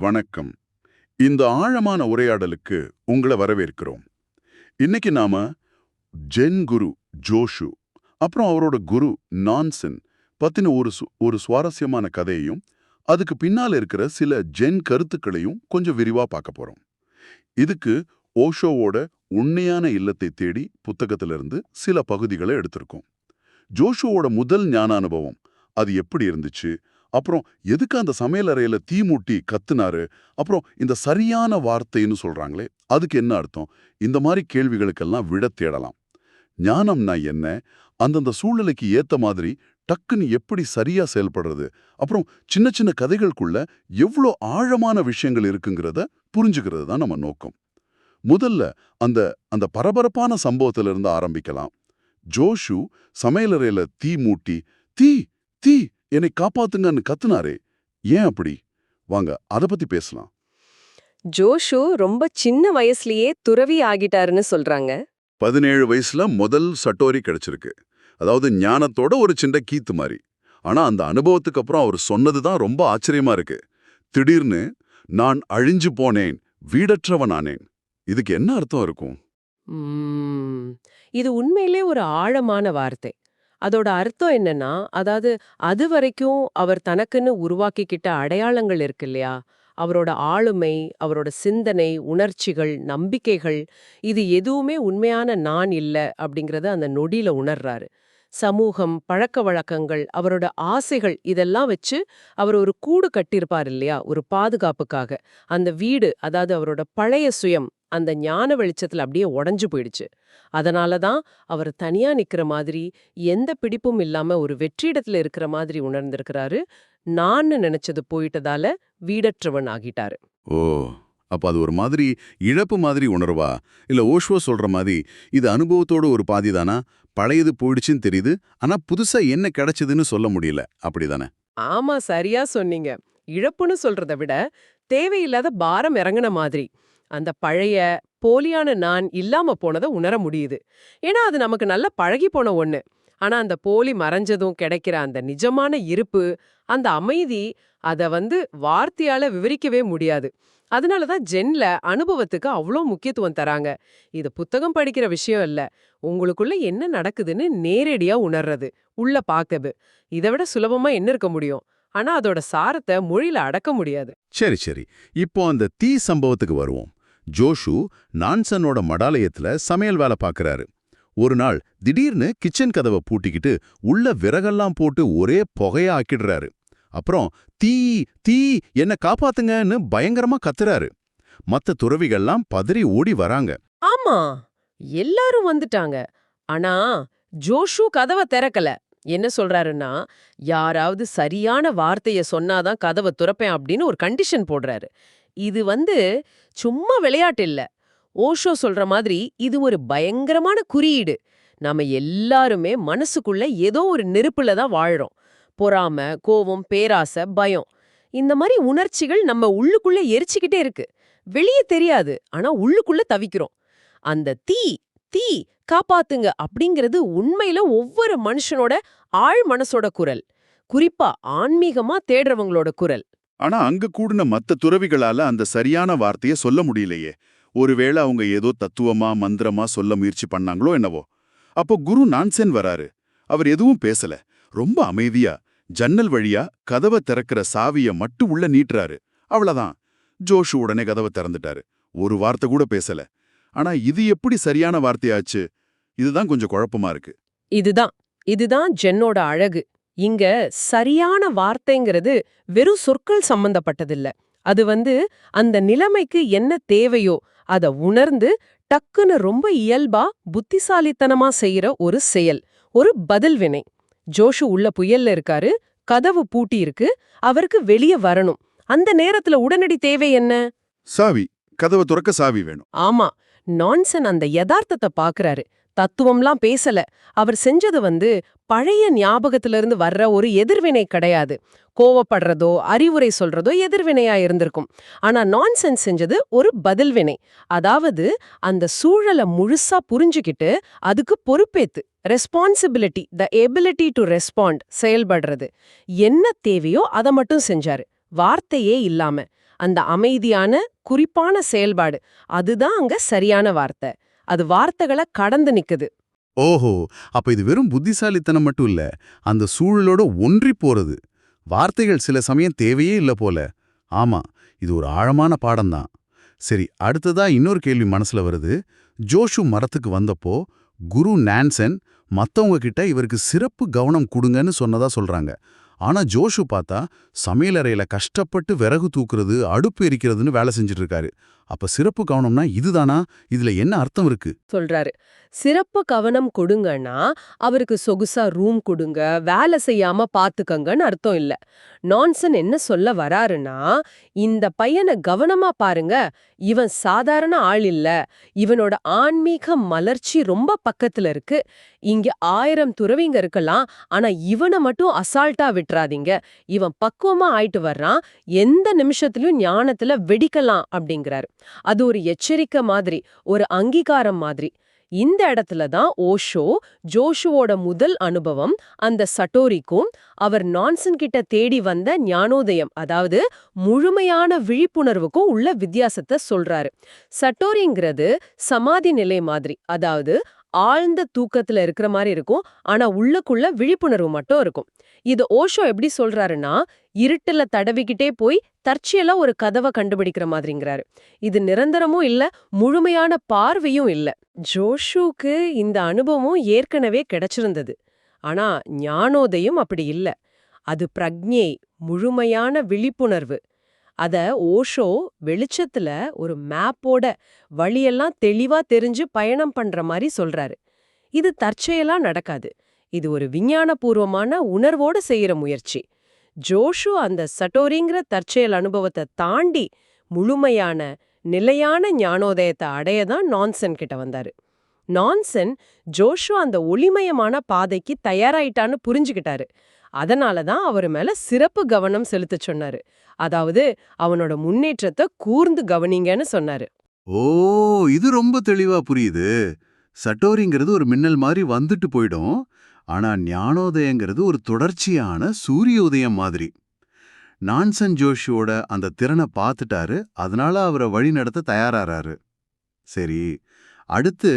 வணக்கம். இந்த ஆழமான உரையாடலுக்கு உங்களை வரவேற்கிறோம். இன்னைக்கு நாம ஜென் குரு ஜோஷு அப்புறம் அவரோட குரு நான்சென் பத்தின ஒரு சுவாரஸ்யமான கதையையும் அதுக்கு பின்னால இருக்கிற சில ஜென் கருத்துக்களையும் கொஞ்சம் விரிவா பார்க்க போறோம். இதுக்கு ஓஷோவோட உண்மையான இல்லத்தை தேடி புத்தகத்திலிருந்து சில பகுதிகளை எடுத்திருக்கோம். ஜோஷுவோட முதல் ஞான அனுபவம் அது எப்படி இருந்துச்சு, அப்புறம் எதுக்கு அந்த சமையலறையில தீ மூட்டி கத்துனாரு, அப்புறம் இந்த சரியான வார்த்தைன்னு சொல்றாங்களே அதுக்கு என்ன அர்த்தம், இந்த மாதிரி கேள்விகளுக்கெல்லாம் விட தேடலாம். ஞானம்னா என்ன, அந்தந்த சூழ்நிலைக்கு ஏத்த மாதிரி டக்குன்னு எப்படி சரியா செயல்படுறது, அப்புறம் சின்ன சின்ன கதைகளுக்குள்ள எவ்வளோ ஆழமான விஷயங்கள் இருக்குங்கிறத புரிஞ்சுக்கிறது தான் நம்ம நோக்கம். முதல்ல அந்த அந்த பரபரப்பான சம்பவத்துல இருந்து ஆரம்பிக்கலாம். ஜோஷு சமையலறையில தீ மூட்டி தீ தீ என்னை காப்பாத்துங்கன்னு கத்துனாரே, ஏன் அப்படி? வாங்க அத பத்தி பேசலாம். ஜோஷு ரொம்ப சின்ன வயசுலயே துறவி ஆகிட்டாருன்னு சொல்றாங்க. 17 வயசுல முதல் சட்டோரி கிடைச்சிருக்கு. அதாவது ஞானத்தோட ஒரு சின்ன கீத்து மாதிரி. ஆனா அந்த அனுபவத்துக்கு அப்புறம் அவர் சொன்னதுதான் ரொம்ப ஆச்சரியமா இருக்கு. திடீர்னு நான் அழிஞ்சு போனேன், வீடற்றவனானேன். இதுக்கு என்ன அர்த்தம் இருக்கும்? உம், இது உண்மையிலே ஒரு ஆழமான வார்த்தை. அதோட அர்த்தம் என்னன்னா, அதாவது அது வரைக்கும் அவர் தனக்குன்னு உருவாக்கிக்கிட்ட அடையாளங்கள் இருக்கு இல்லையா? அவரோட ஆளுமை, அவரோட சிந்தனை, உணர்ச்சிகள், நம்பிக்கைகள், இது எதுவுமே உண்மையான நான் இல்ல அப்படிங்கறத அந்த நொடியில உணர்றாரு. சமூகம், பழக்கவழக்கங்கள், அவரோட ஆசைகள் இதெல்லாம் வச்சு அவர் ஒரு கூடு கட்டியிருப்பார் இல்லையா? ஒரு பாதுகாப்புக்காக. அந்த வீடு, அதாவது அவரோட பழைய சுயம், அந்த ஞான வெளிச்சத்துல அப்படியே உடைஞ்சு போயிடுச்சு. அதனால தான் அவர் தனியா நிக்கிற மாதிரி, எந்த பிடிப்பும் இல்லாம ஒரு வெற்றிடத்துல இருக்கிற மாதிரி உணர்ந்திருக்கிறாரு. நான்னு நினைச்சது போயிட்டதால வீடற்றவன் ஆகிட்டாரு. ஓ, அப்ப அது ஒரு மாதிரி இழப்பு மாதிரி உணர்வா? இல்ல ஓஷோ சொல்ற மாதிரி இது அனுபவத்தோட ஒரு பாதிதானா? பழையது போயிடுச்சுன்னு தெரியுது, ஆனா புதுசா என்ன கிடைச்சதுன்னு சொல்ல முடியல, அப்படிதானே? ஆமா, சரியா சொன்னீங்க. இழப்புன்னு சொல்றத விட தேவையில்லாத பாரம் இறங்குன மாதிரி. அந்த பழைய போலியான நான் இல்லாம போனத உணர முடியுது. ஏன்னா அது நமக்கு நல்லா பழகி போன ஒண்ணு. ஆனா அந்த போலி மறைஞ்சதும் கிடைக்கிற அந்த நிஜமான இருப்பு, அந்த அமைதி, அத வார்த்தையால விவரிக்கவே முடியாது. அதனால தான் ஜென்ல அனுபவத்துக்கு அவ்ளோ முக்கியத்துவம் தராங்க. இது புத்தகம் படிக்கிற விஷயம் இல்ல. உங்களுக்குள்ள என்ன நடக்குதுன்னு நேரடியா உணர்றது, உள்ள பாக்குது. இத விட சுலபமா என்ன இருக்க முடியும்? ஆனா அதோட சாரத்தை மொழியில அடக்க முடியாது. சரி சரி, இப்போ அந்த தீ சம்பவத்துக்கு வருவோம். ஜோஷு நான்சனோட மடாலயத்துல சமையல் வேலை பார்க்கறாரு. ஒரு நாள் திடீர்னு கிச்சன் கதவை பூட்டிக்கிட்டு உள்ள விறகெல்லாம் போட்டு ஒரே புகையா ஆக்கிடுறாரு. அப்புறம் தீ தீ என்ன காப்பாத்துங்கன்னு பயங்கரமா கத்துறாரு. மத்த துறவிகள்லாம் பதறி ஓடி வராங்க. ஆமா, எல்லாரும் வந்துட்டாங்க. ஆனா ஜோஷு கதவ திறக்கல. என்ன சொல்றாருன்னா, யாராவது சரியான வார்த்தைய சொன்னாதான் கதவ துறப்பேன் அப்படின்னு ஒரு கண்டிஷன் போடுறாரு. இது சும்மா விளையாட்டு இல்ல. ஓஷோ சொல்ற மாதிரி இது ஒரு பயங்கரமான குறியீடு. நாம எல்லாருமே மனசுக்குள்ள ஏதோ ஒரு நெருப்புல தான் வாழுறோம். பொறாம, கோவம், பேராசை, பயம். இந்த மாதிரி உணர்ச்சிகள் நம்ம உள்ளுக்குள்ள எரிச்சுக்கிட்டே இருக்கு. வெளியே தெரியாது, ஆனா உள்ளுக்குள்ள தவிக்கிறோம். அந்த தீ தீ காப்பாத்துங்க அப்படிங்கிறது உண்மையில ஒவ்வொரு மனுஷனோட ஆழ் மனசோட குரல். குறிப்பா ஆன்மீகமா தேடுறவங்களோட குரல். ஆனா அங்க கூடின மத்த துறவிகளால அந்த சரியான வார்த்தைய சொல்ல முடியலையே. ஒருவேளை அவங்க ஏதோ தத்துவமா மந்திரமா சொல்ல முயற்சி பண்ணாங்களோ என்னவோ. அப்போ குரு நான்சென் வராரு. அவர் எதுவும் பேசல. ரொம்ப அமைதியா ஜன்னல் வழியா கதவை திறக்கிற சாவிய மட்டும் உள்ள நீட்டுறாரு. அவ்வளவுதான். ஜோஷு உடனே கதவை திறந்துட்டாரு. ஒரு வார்த்தை கூட பேசல. ஆனா இது எப்படி சரியான வார்த்தையாச்சு? இதுதான் கொஞ்சம் குழப்பமா இருக்கு. இதுதான் இதுதான் ஜென்னோட அழகு. இங்க சரியான வார்த்தைங்கிறது வெறும் சொற்கள் சம்பந்தப்பட்டதில்ல. அது அந்த நிலைமைக்கு என்ன தேவையோ அத உணர்ந்து டக்குன்னு ரொம்ப இயல்பா புத்திசாலித்தனமா செய்யற ஒரு செயல், ஒரு பதில் வினை. ஜோஷு உள்ள புயல்ல இருக்காரு, கதவு பூட்டி இருக்கு, அவருக்கு வெளியே வரணும். அந்த நேரத்துல உடனடி தேவை என்ன? சாவி. கதவை துறக்க சாவி வேணும். ஆமா, நான்சன் அந்த யதார்த்தத்தை பாக்குறாரு. தத்துவம்லாம் பேசல. அவர் செஞ்சது பழைய ஞாபகத்திலிருந்து வர்ற ஒரு எதிர்வினை கிடையாது. கோவப்படுறதோ அறிவுரை சொல்றதோ எதிர்வினையா இருந்திருக்கும். ஆனா நான்சென்ஸ் செஞ்சது ஒரு பதில் வினை. அதாவது அந்த சூழலை முழுசா புரிஞ்சுக்கிட்டு அதுக்கு பொறுப்பேத்து, responsibility, the ability to respond, செயல்படுறது. என்ன தேவையோ அதை மட்டும் செஞ்சாரு, வார்த்தையே இல்லாம. அந்த அமைதியான குறிப்பான செயல்பாடு அதுதான் அங்க சரியான வார்த்தை. அது வார்த்தைகளை கடந்து நிக்குது. ஓஹோ, அப்ப இது வெறும் புத்திசாலித்தனம் மட்டும் இல்ல, அந்த சூழலோட ஒன்றி போறது. வார்த்தைகள் சில சமயம் தேவையே இல்ல போல. ஆமா, இது ஒரு ஆழமான பாடம்தான். சரி, அடுத்ததா இன்னொரு கேள்வி மனசுல வருது. ஜோஷு மரத்துக்கு வந்தப்போ குரு நான்சன் மத்தவங்க கிட்ட இவருக்கு சிறப்பு கவனம் கொடுங்கன்னு சொன்னதா சொல்றாங்க. ஆனா ஜோஷு பார்த்தா சமையலறையில கஷ்டப்பட்டு விறகு தூக்குறது, அடுப்பு எரிக்கிறதுன்னு வேலை செஞ்சுட்டு இருக்காரு. அப்ப சிறப்பு கவனம்னா இதுதானா? இதுல என்ன அர்த்தம் இருக்கு? சொல்றாரு. சிறப்பு கவனம் கொடுங்கன்னா அவருக்கு சொகுசா ரூம் கொடுங்க, வேலை செய்யாம பாத்துக்கங்கன்னு அர்த்தம் இல்ல. நான்சன் என்ன சொல்ல வராருன்னா, இந்த பையனை கவனமா பாருங்க, இவன் சாதாரண ஆள் இல்ல, இவனோட ஆன்மீக மலர்ச்சி ரொம்ப பக்கத்துல இருக்கு. இங்க 1000 துறவிங்க இருக்கலாம், ஆனா இவனை மட்டும் அசால்ட்டா விட்டுறாதீங்க. இவன் பக்குவமா ஆயிட்டு வர்றான், எந்த நிமிஷத்திலும் ஞானத்துல வெடிக்கலாம் அப்படிங்கிறாரு. அது ஒரு எச்சரிக்கை மாதிரி, ஒரு அங்கீகாரம் மாதிரி. இந்த இடத்துல தான் ஓஷோ ஜோஷுவோட முதல் அனுபவம் அந்த சட்டோரிக்கும் அவர் நான்சன் கிட்ட தேடி வந்த ஞானோதயம், அதாவது முழுமையான விழிப்புணர்வுக்கும் உள்ள வித்தியாசத்தை சொல்றாரு. சட்டோரிங்கிறது சமாதி நிலை மாதிரி, அதாவது ஆழ்ந்த தூக்கத்துல இருக்கிற மாதிரி இருக்கும், ஆனா உள்ளுக்குள்ள விழிப்புணர்வு மட்டும் இருக்கும். இது ஓஷோ எப்படி சொல்றாருன்னா, இருட்டுல தடவிக்கிட்டே போய் தற்செயலா ஒரு கதவை கண்டுபிடிக்கிற மாதிரிங்கிறாரு. இது நிரந்தரமும் இல்ல, முழுமையான பார்வையும் இல்ல. ஜோஷுக்கு இந்த அனுபவம் ஏற்கனவே கிடைச்சிருந்தது. ஆனா ஞானோதயம் அப்படி இல்ல. அது பிரக்ஞை, முழுமையான விழிப்புணர்வு. அத ஓஷோ வெளிச்சத்துல ஒரு மேப்போட வழியெல்லாம் தெளிவா தெரிஞ்சு பயணம் பண்ற மாதிரி சொல்றாரு. இது தற்செயலா நடக்காது. இது ஒரு விஞ்ஞானபூர்வமான உணர்வோட செய்யற முயற்சி. ஜோஷு அந்த சட்டோரிங்கிற தற்செயல் அனுபவத்தை தாண்டி முழுமையான நிலையான ஞானோதயத்தை அடையதான் நான்சன் கிட்ட வந்தாரு. நான்சன் ஜோஷு அந்த ஒளிமயமான பாதைக்கு தயாராயிட்டான்னு புரிஞ்சுக்கிட்டாரு. அதனாலதான் அவர் மேல சிறப்பு கவனம் செலுத்த சொன்னாரு. அதாவது அவனோட முன்னேற்றத்தை கூர்ந்து கவனிங்கன்னு சொன்னாரு. ஓ, இது ரொம்ப தெளிவா புரியுது. சட்டோரிங்கிறது ஒரு மின்னல் மாதிரி வந்துட்டு போயிடும். ஆனா ஞானோதயங்கிறது ஒரு தொடர்ச்சியான சூரிய உதயம் மாதிரி. நான்சன் ஜோஷுவோட அந்த திறனை பார்த்துட்டாரு, அதனால அவரை வழி நடத்த தயாராறாரு. சரி, அடுத்து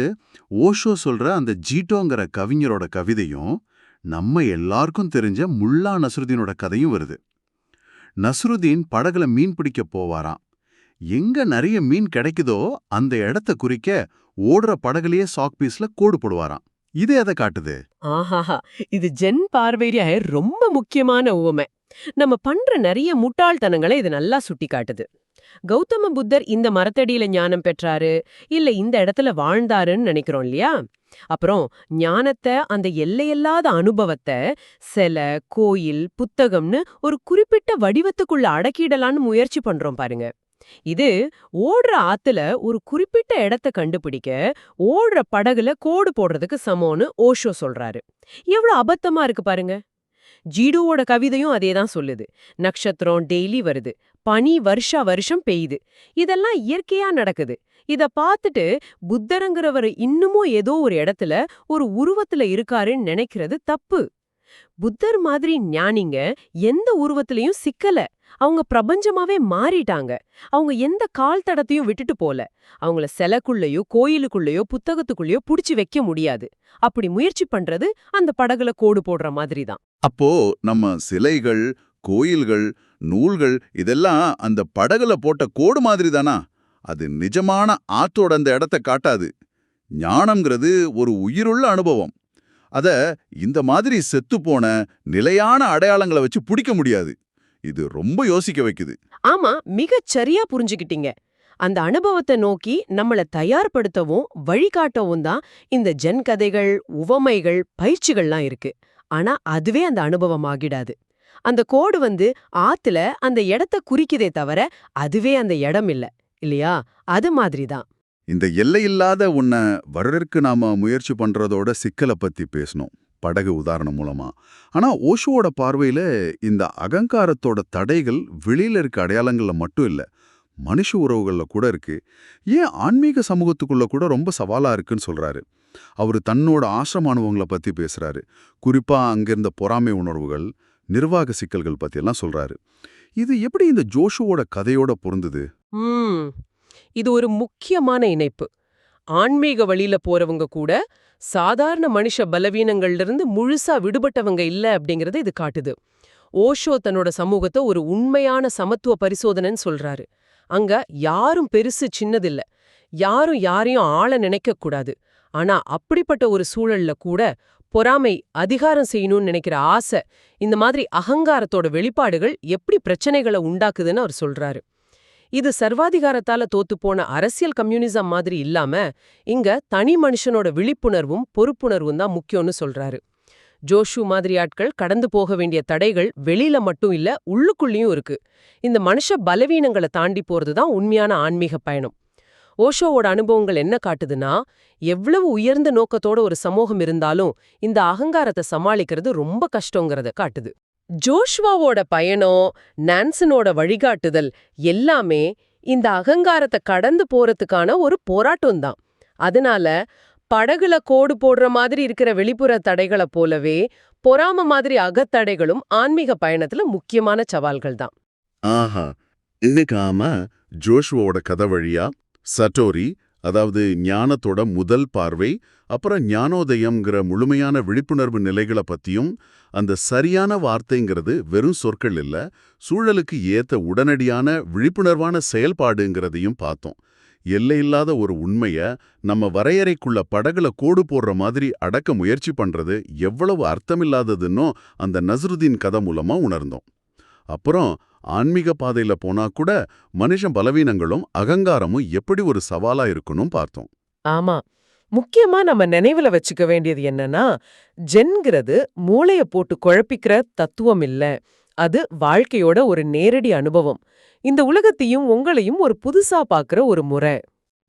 ஓஷோ சொல்ற அந்த ஜீட்டோங்கிற கவிஞரோட கவிதையும் நம்ம எல்லாருக்கும் தெரிஞ்ச முல்லா நஸ்ருதீனோட கதையும் வருது. நஸ்ருதீன் படகுல மீன் பிடிக்க போவாராம். எங்க நிறைய மீன் கிடைக்குதோ அந்த இடத்த குறிக்க ஓடுற படகுலயே சாக் பீஸ்ல கோடு போடுவாராம். இது எதை காட்டுது? ஆஹாஹா, இது ஜென் பார்வைய ரொம்ப முக்கியமான உவமை. நம்ம பண்ற நிறைய முட்டாள்தனங்களை இது நல்லா சுட்டி காட்டுது. கௌதம புத்தர் இந்த மரத்தடியில ஞானம் பெற்றாரு, இல்ல இந்த இடத்துல வாழ்ந்தாருன்னு நினைக்கிறோம் இல்லையா? அப்புறம் ஞானத்தை, அந்த எல்லையில்லாத அனுபவத்தை சிலை, கோயில், புத்தகம்னு ஒரு குறிப்பிட்ட வடிவத்துக்குள்ள அடக்கிடலான்னு முயற்சி பண்றோம் பாருங்க. இது ஓடுற ஆத்துல ஒரு குறிப்பிட்ட இடத்தை கண்டுபிடிக்க ஓடுற படகுல கோடு போடுறதுக்கு சமம்னு ஓஷோ சொல்றாரு. எவ்வளவு அபத்தமா இருக்கு பாருங்க. ஜீடுவோட கவிதையும் அதேதான் சொல்லுது. நட்சத்திரம் டெய்லி வருது, பனி வருஷா வருஷம் பெய்யுது, இதெல்லாம் இயற்கையா நடக்குது. இத பார்த்துட்டு புத்தருங்கிறவர் இன்னமும் ஏதோ ஒரு இடத்துல ஒரு உருவத்துல இருக்காருன்னு நினைக்கிறது தப்பு. புத்தர் மாதிரி ஞானிங்க எந்த உருவத்திலையும் சிக்கல. அவங்க பிரபஞ்சமாவே மாறிட்டாங்க. அவங்க எந்த கால் தடத்தையும் விட்டுட்டு போல. அவங்கள சிலைக்குள்ளேயோ கோயிலுக்குள்ளேயோ புத்தகத்துக்குள்ளேயோ புடிச்சு வைக்க முடியாது. அப்படி முயற்சி பண்றது அந்த படகுல கோடு போடுற மாதிரி தான். அப்போ நம்ம சிலைகள், கோயில்கள், நூல்கள் இதெல்லாம் அந்த படகுல போட்ட கோடு மாதிரி தானா? அது நிஜமான ஆற்றோட அந்த இடத்தை காட்டாது. ஞானம்ங்கிறது ஒரு உயிருள்ள அனுபவம். அத இந்த மாதிரி செத்துப்போன நிலையான அடையாளங்களை வச்சு பிடிக்க முடியாது. இது ரொம்ப யோசிக்க வைக்குது. ஆமா, மிகச் சரியா புரிஞ்சுக்கிட்டீங்க. அந்த அனுபவத்தை நோக்கி நம்மள தயார்படுத்தவும் வழிகாட்டவும் தான் இந்த ஜென் கதைகள், உவமைகள், பயிற்சிகள்லாம் இருக்கு. ஆனா அதுவே அந்த அனுபவம் ஆகிடாது. அந்த கோடு ஆத்துல அந்த இடத்த குறிக்குதே தவிர அதுவே அந்த இடம் இல்ல, இல்லையா? அது மாதிரிதான். இந்த எல்லையில்லாத உன்னை வர்றதற்கு நாம முயற்சி பண்றதோட சிக்கலை பத்தி பேசணும், படகு உதாரணம் மூலமா. ஆனா ஓஷோவோட பார்வையில இந்த அகங்காரத்தோட தடைகள் வெளியில இருக்க அடையாளங்கள்ல மட்டும் இல்ல, மனுஷ உறவுகள்ல கூட இருக்கு. ஏன் ஆன்மீக சமூகத்துக்குள்ள கூட ரொம்ப சவாலா இருக்குன்னு சொல்றாரு. அவரு தன்னோட ஆசிரம அனுபவங்களை பத்தி பேசுறாரு. குறிப்பா அங்கிருந்த பொறாமை உணர்வுகள், நிர்வாக சிக்கல்கள் பத்தி எல்லாம் சொல்றாரு. இது எப்படி இந்த ஜோஷுவோட கதையோட பொருந்துது? ம் இது ஒரு முக்கியமான இணைப்பு. ஆன்மீக வழியில போறவங்க கூட சாதாரண மனுஷ பலவீனங்கள்ல இருந்து முழுசா விடுபட்டவங்க இல்ல அப்படிங்கறத இது காட்டுது. ஓஷோ தன்னோட சமூகத்தை ஒரு உண்மையான சமத்துவ பரிசோதனைன்னு சொல்றாரு. அங்க யாரும் பெருசு சின்னதில்ல, யாரும் யாரையும் ஆள நினைக்க கூடாது. ஆனா அப்படிப்பட்ட ஒரு சூழல்ல கூட பொறாமை, அதிகாரம் செய்யணும்னு நினைக்கிற ஆசை, இந்த மாதிரி அகங்காரத்தோட வெளிப்பாடுகள் எப்படி பிரச்சனைகளை உண்டாக்குதுன்னு அவர் சொல்றாரு. இது சர்வாதிகாரத்தால தோத்துப்போன அரசியல் கம்யூனிசம் மாதிரி இல்லாம, இங்க தனி மனுஷனோட விழிப்புணர்வும் பொறுப்புணர்வும் தான் முக்கியம்னு சொல்றாரு. ஜோஷு மாதிரி ஆட்கள் கடந்து போக வேண்டிய தடைகள் வெளியில மட்டும் இல்ல, உள்ளுக்குள்ளேயும் இருக்கு. இந்த மனுஷ பலவீனங்களை தாண்டி போறதுதான் உண்மையான ஆன்மீக பயணம். ஓஷோவோட அனுபவங்கள் என்ன காட்டுதுன்னா, எவ்வளவு உயர்ந்த நோக்கத்தோட ஒரு சமூகம் இருந்தாலும் இந்த அகங்காரத்தை சமாளிக்கிறது ரொம்ப கஷ்டங்கிறத காட்டுது. ஜோஷ்வாவோட பயணம், நான்சனோட வழிகாட்டுதல் எல்லாமே இந்த அகங்காரத்தை கடந்து போறதுக்கான ஒரு போராட்டம் தான். அதனால படகுல கோடு போடுற மாதிரி இருக்கிற வெளிப்புற தடைகளை போலவே பொறாம மாதிரி அகத்தடைகளும் ஆன்மீக பயணத்துல முக்கியமான சவால்கள் தான். ஆஹா, இன்னைக்காம ஜோஷுவோட கதை வழியா சட்டோரி, அதாவது ஞானத்தோட முதல் பார்வை, அப்புறம் ஞானோதயம்ங்கிற முழுமையான விழிப்புணர்வு நிலைகளை பத்தியும், அந்த சரியான வார்த்தைங்கிறது வெறும் சொற்கள் இல்ல, சூழலுக்கு ஏத்த உடனடியான விழிப்புணர்வான செயல்பாடுங்கிறதையும் பார்த்தோம். எல்லையில்லாத ஒரு உண்மைய நம்ம வரையறைக்குள்ள படகுல கோடு போடுற மாதிரி அடக்க முயற்சி பண்றது எவ்வளவு அர்த்தமில்லாததுன்னோ அந்த நஸ்ருதீன் கதை மூலமா உணர்ந்தோம். அப்புறம் ஆன்மீக பாதையில போனா கூட மனுஷன் பலவீனங்களும் அகங்காரமும் எப்படி ஒரு சவாலா இருக்குன்னு பார்த்தோம். ஆமா, முக்கியமா நம்ம நினைவுல வச்சுக்க வேண்டியது என்னன்னா, ஜென்கிறது மூளைய போட்டு குழப்பிக்கிற தத்துவம் இல்ல, அது வாழ்க்கையோட ஒரு நேரடி அனுபவம். இந்த உலகத்தையும் உங்களையும் ஒரு புதுசா பாக்குற ஒரு முறை.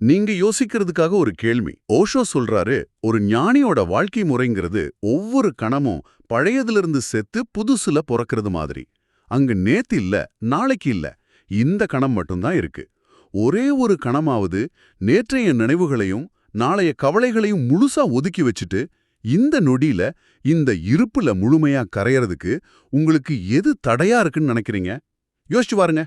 நீங்க யோசிக்கிறதுக்காக ஒரு கேள்வி. ஓஷோ சொல்றாரு, ஒரு ஞானியோட வாழ்க்கை முறைங்கிறது ஒவ்வொரு கணமும் பழையதிலிருந்து செத்து புதுசுல பிறக்கிறது மாதிரி. அங்க நேத்து இல்ல, நாளைக்கு இல்ல, இந்த கணம் மட்டும்தான் இருக்கு. ஒரே ஒரு கணமாவது நேற்றைய நினைவுகளையும் நாளைய கவலைகளையும் முழுசா ஒதுக்கி வச்சுட்டு இந்த நொடியில இந்த இருப்புல முழுமையா கரையறதுக்கு உங்களுக்கு எது தடையா இருக்குன்னு நினைக்கிறீங்க? யோசிச்சு பாருங்க.